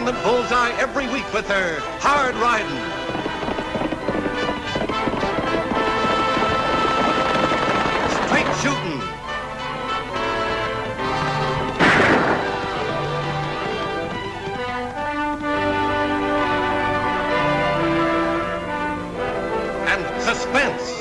entertainment bullseye every week with their hard riding, straight shooting, and suspense.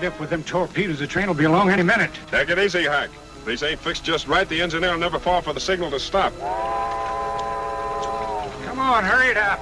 Up with them torpedoes. The train will be along any minute. Take it easy, Hack. If these ain't fixed just right, the engineer will never fall for the signal to stop. Come on, hurry it up.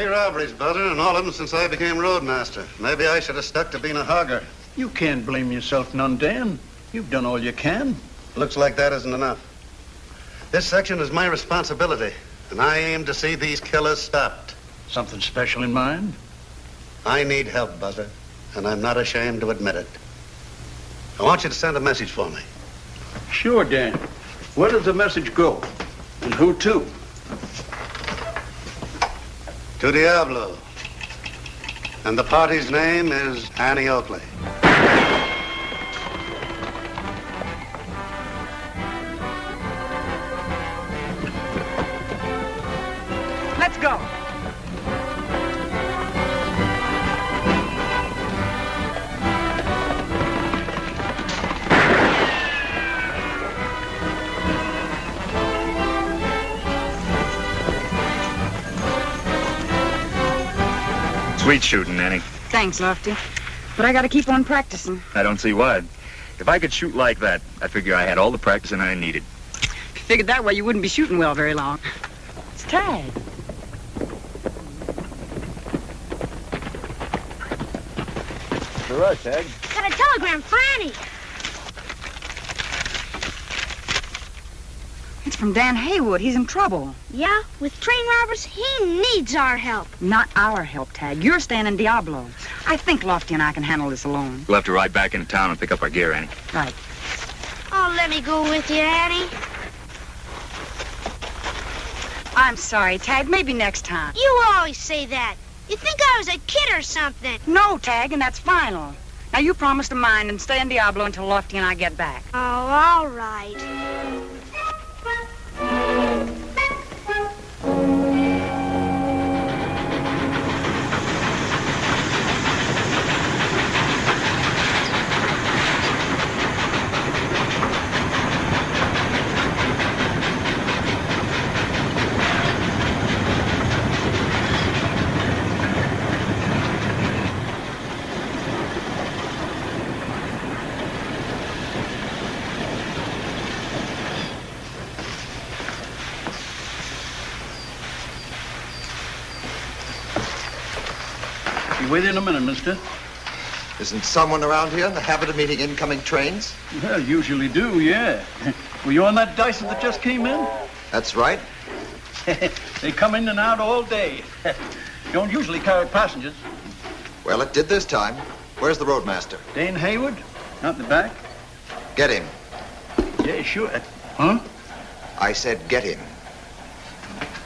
Robberies, Butter, and all of them since I became roadmaster. Maybe I should have stuck to being a hogger. You can't blame yourself none, Dan. You've done all you can. Looks like that isn't enough. This section is my responsibility, and I aim to see these killers stopped. Something special in mind? I need help, Butter, and I'm not ashamed to admit it. I want you to send a message for me. Sure, Dan. Where does the message go? And who to? To Diablo. And the party's name is Annie Oakley. Let's go. Sweet shooting, Annie. Thanks, Lofty. But I gotta keep on practicing. I don't see why. If I could shoot like that, I figure I had all the practicing I needed. If you figured that way, you wouldn't be shooting well very long. It's Tagg. You're right, Tagg. Got a telegram for Annie. It's from Dan Haywood. He's in trouble. Yeah? With train robbers? He needs our help. Not our help, Tagg. You're staying in Diablo. I think Lofty and I can handle this alone. We'll have to ride back into town and pick up our gear, Annie. Right. Oh, let me go with you, Annie. I'm sorry, Tagg. Maybe next time. You always say that. You think I was a kid or something. No, Tagg, and that's final. Now, you promise to mind and stay in Diablo until Lofty and I get back. Oh, all right. Wait in a minute, mister. Isn't someone around here in the habit of meeting incoming trains? Well, usually do, yeah. Were you on that Dyson that just came in? That's right. They come in and out all day. Don't usually carry passengers. Well, it did this time. Where's the roadmaster? Dan Haywood? Out in the back? Get him. Yeah, sure. Huh? I said get him.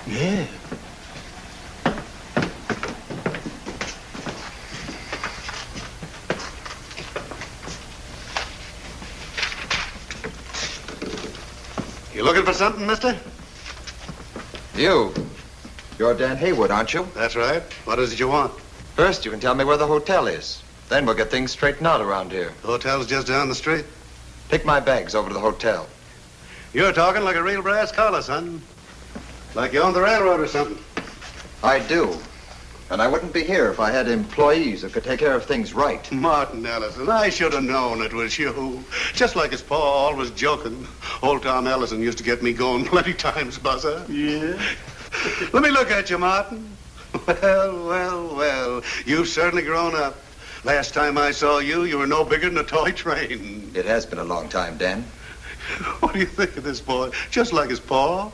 Yeah. You looking for something, mister? You're Dan Haywood, aren't you? That's right. What is it you want? First, you can tell me where the hotel is. Then we'll get things straightened out around here. The hotel's just down the street. Take my bags over to the hotel. You're talking like a real brass collar, son. Like you own the railroad or something. I do. And I wouldn't be here if I had employees who could take care of things right. Martin Ellison, I should have known it was you. Just like his pa always joking. Old Tom Ellison used to get me going plenty times, Buzzer. Yeah. Let me look at you, Martin. Well. You've certainly grown up. Last time I saw you, you were no bigger than a toy train. It has been a long time, Dan. What do you think of this boy? Just like his pa?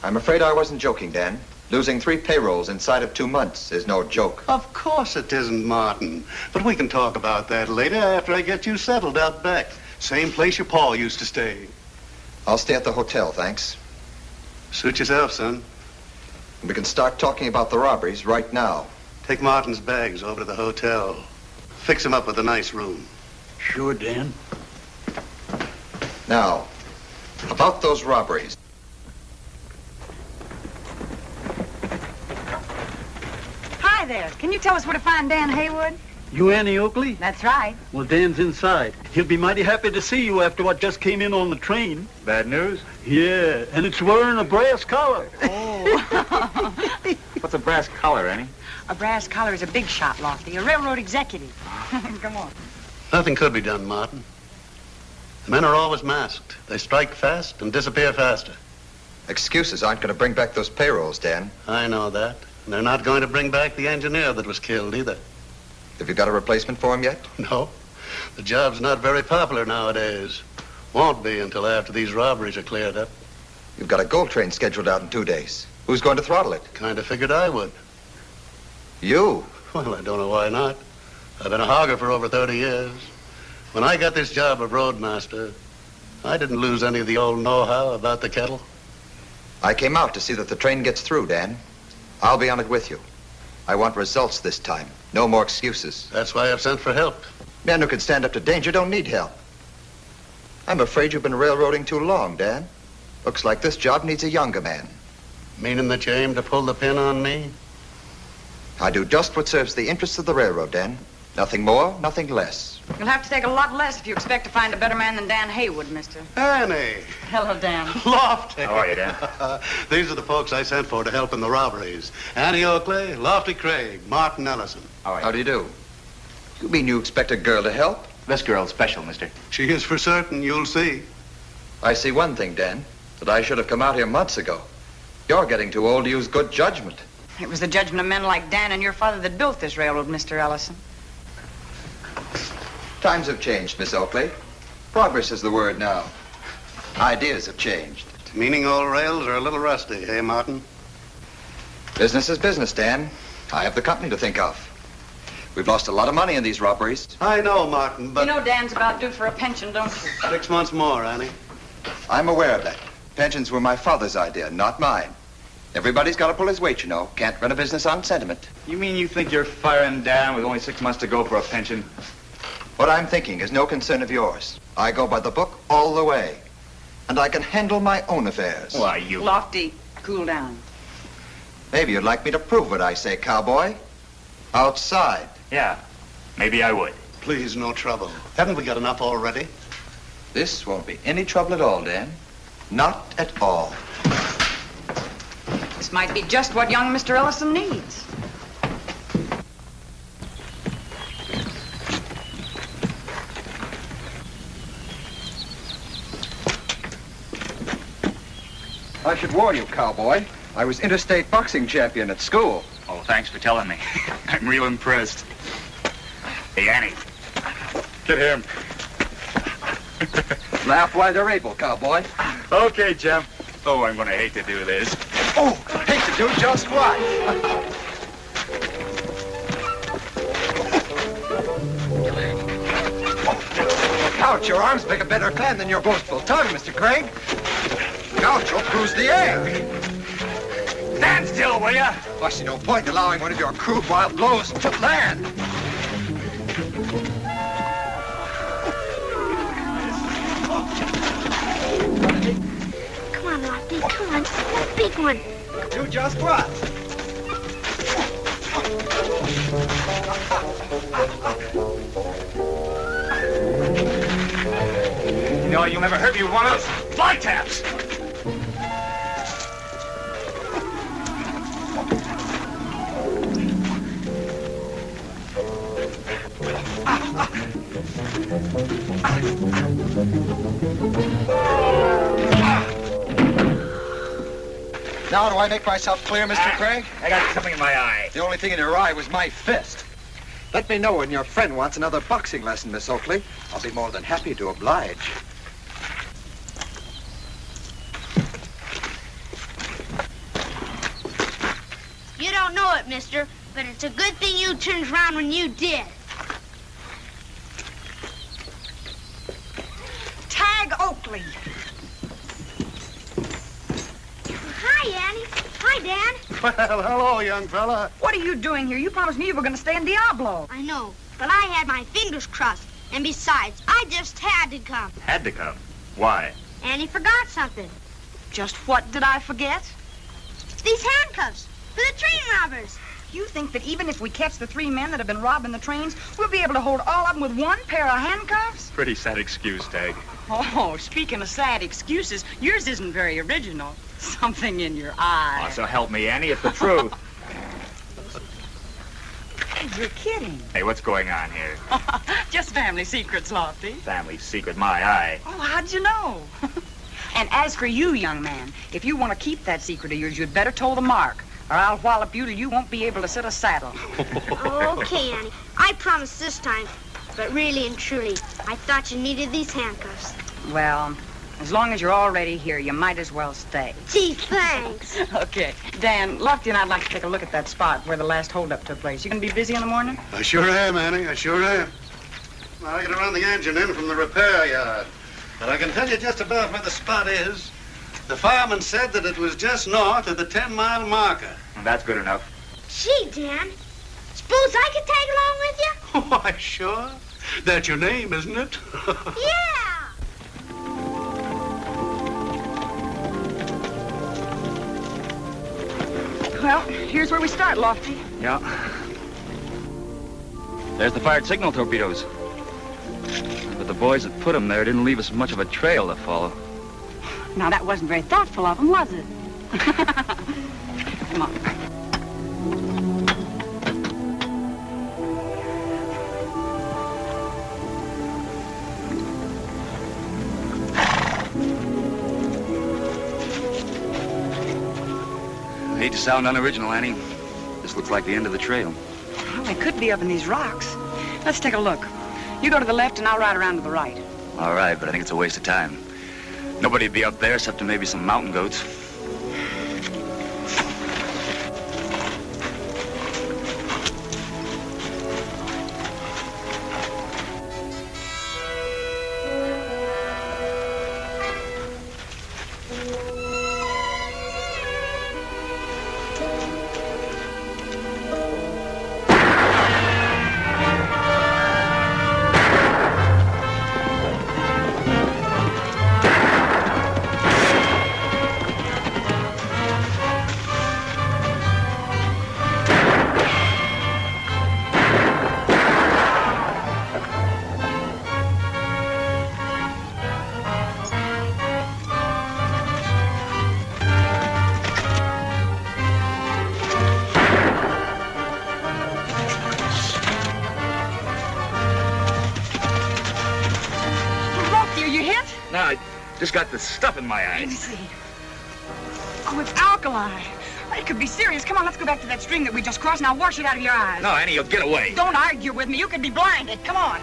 I'm afraid I wasn't joking, Dan. Losing 3 payrolls inside of 2 months is no joke. Of course it isn't, Martin. But we can talk about that later after I get you settled out back. Same place your pa used to stay. I'll stay at the hotel, thanks. Suit yourself, son. We can start talking about the robberies right now. Take Martin's bags over to the hotel. Fix him up with a nice room. Sure, Dan. Now, about those robberies. Hi there. Can you tell us where to find Dan Haywood? You Annie Oakley? That's right. Well, Dan's inside. He'll be mighty happy to see you after what just came in on the train. Bad news? Yeah, and it's wearing a brass collar. Oh. What's a brass collar, Annie? A brass collar is a big shot, Lofty. A railroad executive. Come on. Nothing could be done, Martin. The men are always masked. They strike fast and disappear faster. Excuses aren't going to bring back those payrolls, Dan. I know that. And they're not going to bring back the engineer that was killed either. Have you got a replacement for him yet? No. The job's not very popular nowadays. Won't be until after these robberies are cleared up. You've got a gold train scheduled out in 2 days. Who's going to throttle it? Kind of figured I would. You? Well, I don't know why not. I've been a hogger for over 30 years. When I got this job of roadmaster, I didn't lose any of the old know-how about the kettle. I came out to see that the train gets through, Dan. I'll be on it with you. I want results this time. No more excuses. That's why I've sent for help. Men who can stand up to danger don't need help. I'm afraid you've been railroading too long, Dan. Looks like this job needs a younger man. Meaning that you aim to pull the pin on me? I do just what serves the interests of the railroad, Dan. Nothing more, nothing less. You'll have to take a lot less if you expect to find a better man than Dan Haywood, mister. Annie! Hello, Dan. Lofty! How are you, Dan? These are the folks I sent for to help in the robberies. Annie Oakley, Lofty Craig, Martin Ellison. How do you do? You mean you expect a girl to help? This girl's special, mister. She is for certain, you'll see. I see one thing, Dan, that I should have come out here months ago. You're getting too old to use good judgment. It was the judgment of men like Dan and your father that built this railroad, Mr. Ellison. Times have changed, Miss Oakley. Progress is the word now. Ideas have changed. Meaning old rails are a little rusty, hey, Martin? Business is business, Dan. I have the company to think of. We've lost a lot of money in these robberies. I know, Martin, but... You know Dan's about due for a pension, don't you? 6 months more, Annie. I'm aware of that. Pensions were my father's idea, not mine. Everybody's got to pull his weight, you know. Can't run a business on sentiment. You mean you think you're firing Dan with only 6 months to go for a pension? What I'm thinking is no concern of yours. I go by the book all the way. And I can handle my own affairs. Why, you... Lofty, cool down. Maybe you'd like me to prove what I say, cowboy. Outside. Yeah, maybe I would. Please, no trouble. Haven't we got enough already? This won't be any trouble at all, Dan. Not at all. This might be just what young Mr. Ellison needs. I should warn you, cowboy. I was interstate boxing champion at school. Oh, thanks for telling me. I'm real impressed. Hey, Annie. Get him. Laugh while they're able, cowboy. Okay, Jim. Oh, I'm gonna hate to do this. Oh, hate to do just what? Look out, your arms make a better plan than your boastful tongue, Mr. Craig. out, you'll cruise the air. Stand still, will ya? I see no point in allowing one of your crude wild blows to land. Come on, Lofty, come on. That big one. Do just what? You know, you'll never hurt me with one of those fly taps. Now do I make myself clear, Mr. Craig? I got something in my eye. The only thing in your eye was my fist. Let me know when your friend wants another boxing lesson, Miss Oakley. I'll be more than happy to oblige. You don't know it, mister, but it's a good thing you turned around when you did. Tagg Oakley. Hi, Annie. Hi, Dan. Well, hello, young fella. What are you doing here? You promised me you were going to stay in Diablo. I know, but I had my fingers crossed. And besides, I just had to come. Had to come. Why? Annie forgot something. Just what did I forget? These handcuffs for the train robbers. You think that even if we catch the 3 men that have been robbing the trains, we'll be able to hold all of them with one pair of handcuffs? Pretty sad excuse, Tagg. Oh, speaking of sad excuses, yours isn't very original. Something in your eye. Oh, so help me, Annie, it's the truth. You're kidding. Hey, what's going on here? Just family secrets, Lofty. Family secret, my eye. Oh, how'd you know? And as for you, young man, if you want to keep that secret of yours, you'd better toe the mark, or I'll wallop you till you won't be able to sit a saddle. Okay, Annie. I promise this time. But really and truly, I thought you needed these handcuffs. Well, as long as you're already here, you might as well stay. Gee, thanks. Okay. Dan, Lofty and I'd like to take a look at that spot where the last holdup took place. You gonna be busy in the morning? I sure am, Annie. I sure am. Well, I gotta run the engine in from the repair yard. But I can tell you just about where the spot is. The fireman said that it was just north of the 10-mile marker. That's good enough. Gee, Dan. Suppose I could tag along with you? Why, sure. That's your name, isn't it? Yeah. Well, here's where we start, Lofty. Yeah. There's the fired signal torpedoes. But the boys that put them there didn't leave us much of a trail to follow. Now, that wasn't very thoughtful of them, was it? Come on. I hate to sound unoriginal, Annie. This looks like the end of the trail. Well, they could be up in these rocks. Let's take a look. You go to the left and I'll ride around to the right. All right, but I think it's a waste of time. Nobody'd be up there except maybe some mountain goats. Just got the stuff in my Let me eyes. see. Oh, it's alkali. It could be serious. Come on, let's go back to that stream that we just crossed. Now wash it out of your eyes. No, Annie, you'll get away. Don't argue with me. You could be blinded. Come on.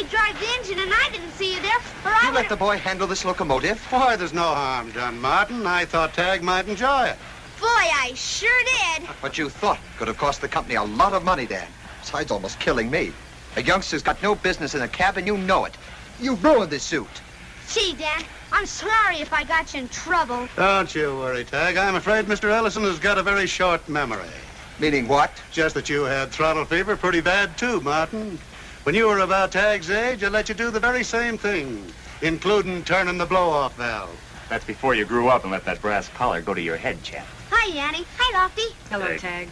Annie drive the engine and I didn't see you there, or I You would let the boy handle this locomotive? Why, there's no harm done, Martin. I thought Tagg might enjoy it. Boy, I sure did. What you thought could have cost the company a lot of money, Dan. Besides almost killing me. A youngster's got no business in a cab, and you know it. You've ruined this suit. Gee, Dan, I'm sorry if I got you in trouble. Don't you worry, Tagg. I'm afraid Mr. Ellison has got a very short memory. Meaning what? Just that you had throttle fever pretty bad, too, Martin. When you were about Tagg's age, I let you do the very same thing, including turning the blow-off valve. That's before you grew up and let that brass collar go to your head, chap. Hi, Annie. Hi, Lofty. Hello, Hey. Tagg.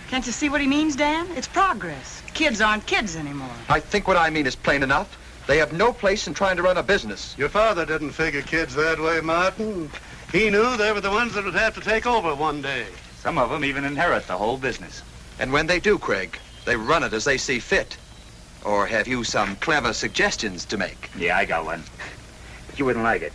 Can't you see what he means, Dan? It's progress. Kids aren't kids anymore. I think what I mean is plain enough. They have no place in trying to run a business. Your father didn't figure kids that way, Martin. He knew they were the ones that would have to take over one day. Some of them even inherit the whole business. And when they do, Craig, they run it as they see fit. Or have you some clever suggestions to make? Yeah, I got one. But you wouldn't like it.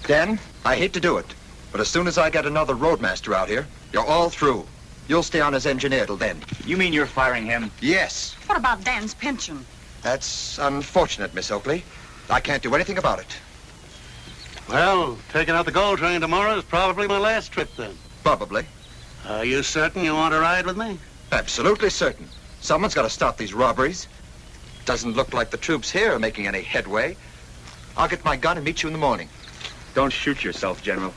Dan, I hate to do it, but as soon as I get another roadmaster out here, you're all through. You'll stay on as engineer till then. You mean you're firing him? Yes. What about Dan's pension? That's unfortunate, Miss Oakley. I can't do anything about it. Well, taking out the gold train tomorrow is probably my last trip then. Probably. Are you certain you want to ride with me? Absolutely certain. Someone's got to stop these robberies. Doesn't look like the troops here are making any headway. I'll get my gun and meet you in the morning. Don't shoot yourself, General.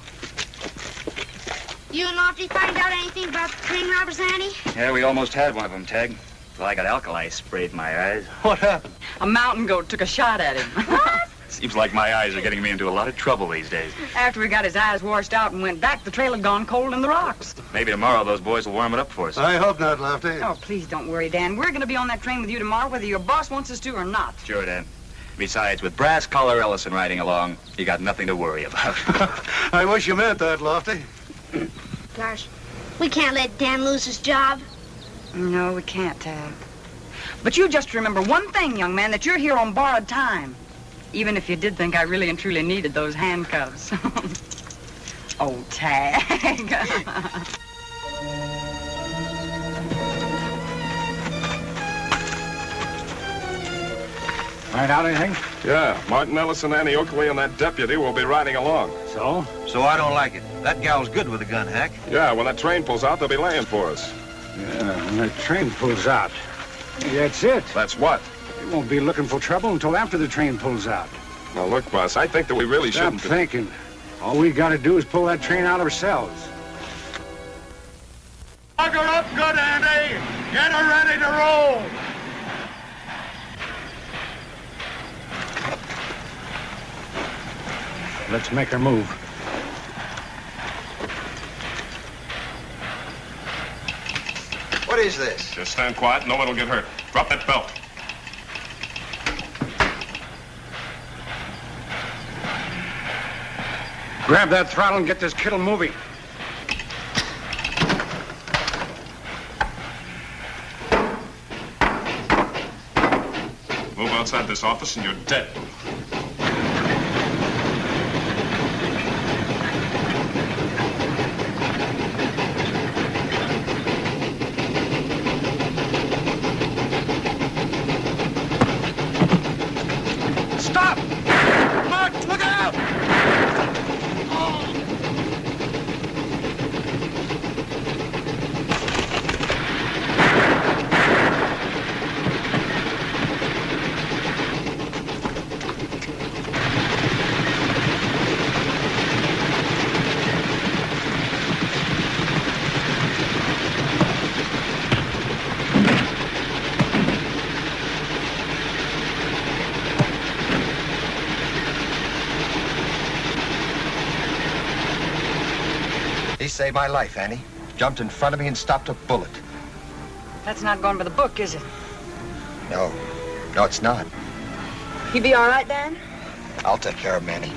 You and Lofty find out anything about the train robbers, Annie? Yeah, we almost had one of them, Tagg. Well, I got alkali sprayed in my eyes. What happened? A mountain goat took a shot at him. What? Seems like my eyes are getting me into a lot of trouble these days. After he got his eyes washed out and went back, the trail had gone cold in the rocks. Maybe tomorrow those boys will warm it up for us. I hope not, Lofty. Oh, please don't worry, Dan. We're going to be on that train with you tomorrow, whether your boss wants us to or not. Sure, Dan. Besides, with Brass Collar Ellison riding along, you got nothing to worry about. I wish you meant that, Lofty. Gosh, we can't let Dan lose his job. No, we can't, Tagg. But you just remember one thing, young man, that you're here on borrowed time. Even if you did think I really and truly needed those handcuffs. Oh, Tagg. Find out anything? Yeah, Martin Ellison, Annie Oakley, and that deputy will be riding along. So? So I don't like it. That gal's good with a gun, Hack. Yeah, when that train pulls out, they'll be laying for us. Yeah, when the train pulls out. That's it. That's what? We won't be looking for trouble until after the train pulls out. Now, look, boss, I think that we really Stop shouldn't... thinking. All we gotta do is pull that train out ourselves. Plug her up good, Andy. Get her ready to roll. Let's make her move. What is this? Just stand quiet. No one will get hurt. Drop that belt. Grab that throttle and get this kittle moving. Move outside this office and you're dead. Stop! Mark, look out! He saved my life, Annie. Jumped in front of me and stopped a bullet. That's not going by the book, is it? No. No, it's not. He be all right, Dan? I'll take care of him, Annie.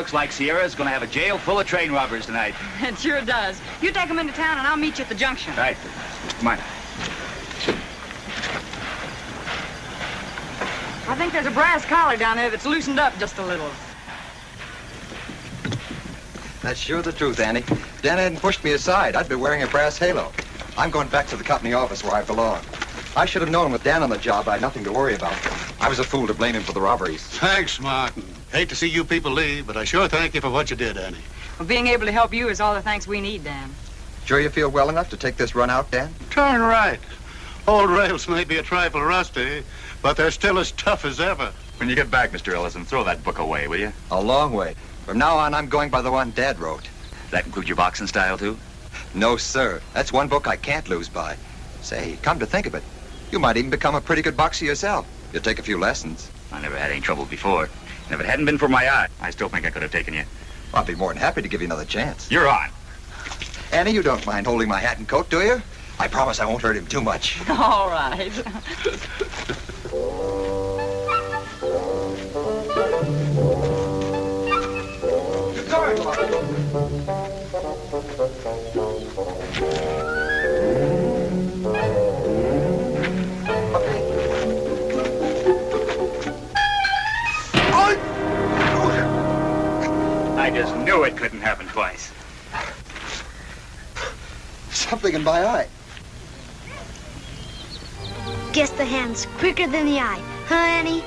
looks like Sierra's gonna have a jail full of train robbers tonight. It sure does. You take them into town and I'll meet you at the junction. Right. Come on. I think there's a brass collar down there that's loosened up just a little. That's sure the truth, Annie. If Dan hadn't pushed me aside, I'd be wearing a brass halo. I'm going back to the company office where I belong. I should have known with Dan on the job I had nothing to worry about. I was a fool to blame him for the robberies. Thanks, Martin. Hate to see you people leave, but I sure thank you for what you did, Annie. Well, being able to help you is all the thanks we need, Dan. Sure you feel well enough to take this run out, Dan? Turn right. Old rails may be a trifle rusty, but they're still as tough as ever. When you get back, Mr. Ellison, throw that book away, will you? A long way. From now on, I'm going by the one Dad wrote. That include your boxing style, too? No, sir. That's one book I can't lose by. Say, come to think of it, you might even become a pretty good boxer yourself. You'll take a few lessons. I never had any trouble before. And if it hadn't been for my eye, I still think I could have taken you. I'd be more than happy to give you another chance. You're on. Annie, you don't mind holding my hat and coat, do you? I promise I won't hurt him too much. All right. I just knew it couldn't happen twice. Something in my eye. Guess the hand's quicker than the eye. Huh, Annie?